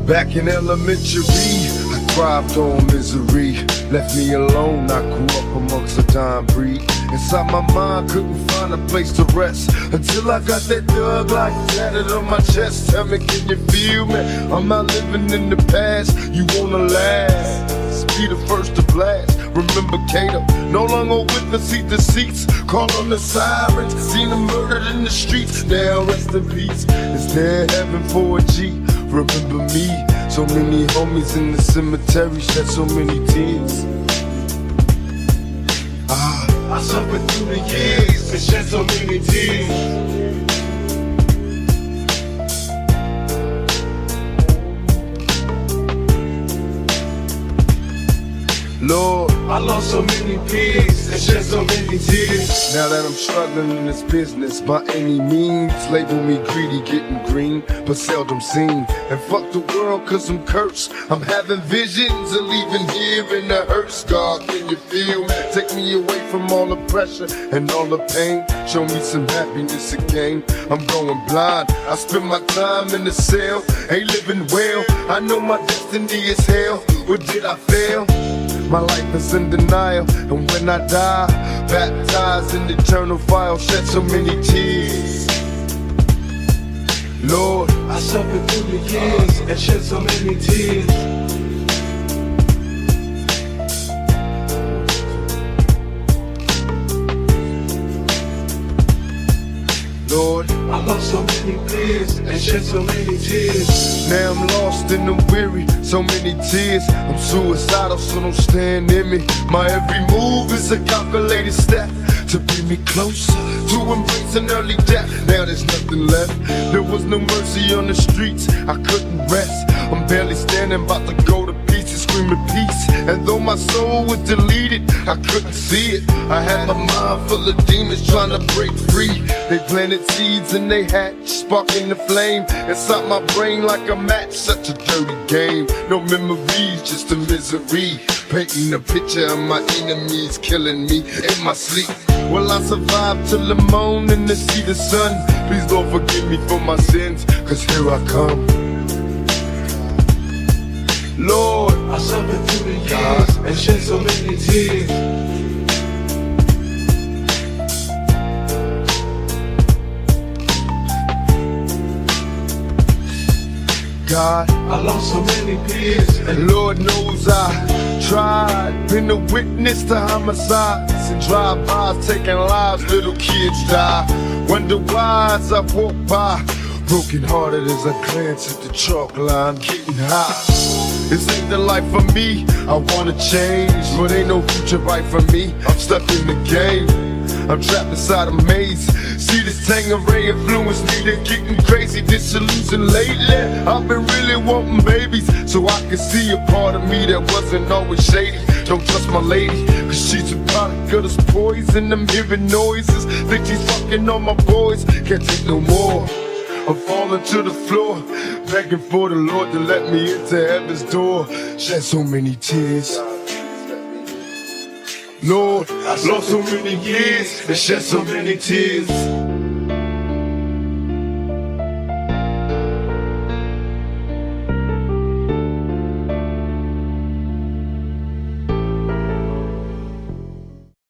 Back in elementary, I thrived on misery. Left me alone, I grew up amongst a dying breed. Inside my mind, couldn't find a place to rest until I got that thug life tatted on my chest. Tell me, can you feel me? I'm not living in the past. You wanna last? Be the first to blast. Remember Kato, no longer with the seat deceits. Call on the sirens, seen them murdered in the streets. Now rest in peace. Is there heaven for a G? Remember me, so many homies in the cemetery shed so many tears. I suffered through the years and shed so many tears. Lord, I lost so many peers and shed so many tears. Now that I'm struggling in this business by any means, label me greedy, getting green, but seldom seen. And fuck the world cause I'm cursed. I'm having visions of leaving here in the hearse. God, can you feel me? Take me away from all the pressure and all the pain. Show me some happiness again. I'm going blind, I spend my time in the cell. Ain't living well, I know my destiny is hell. Or did I fail? My life is in denial, and when I die, baptized in eternal fire, shed so many tears. Lord, I suffered through the years and shed so many tears. Lord, I lost so many peers and shed so many tears. Now I'm lost and I'm weary, so many tears. I'm suicidal, so don't stand in me. My every move is a calculated step to bring me closer to embrace an early death. Now there's nothing left. There was no mercy on the streets, I couldn't rest. I'm barely standing, about to go to pieces, screaming peace. And though my soul was deleted, I couldn't see it. I had my mind full of demons trying to break free. They planted seeds and they hatched, sparking the flame inside my brain like a match. Such a dirty game, no memories, just a misery. Painting a picture of my enemies killing me in my sleep. Will I survive till the morning to see the sun? Please don't forgive me for my sins, cause here I come. Lord, I suffered through the years and shed so many tears. God, I lost so many peers, and Lord knows I tried. Been a witness to homicides and drive-bys taking lives, little kids die. Wonder why as I walk by, broken hearted as I glance at the chalk line, getting high. This ain't the life for me, I wanna change, but ain't no future right for me. I'm stuck in the game, I'm trapped inside a maze. See this Tangeray influence me to getting crazy, disillusioned lately. I've been really wanting babies, so I can see a part of me that wasn't always shady. Don't trust my lady, cause she's a product of this poison. I'm hearing noises, think she's fucking on my boys. Can't take no more, I'm falling to the floor, begging for the Lord to let me into heaven's door. Shed so many tears. Lord, I lost so many years and shed so many tears.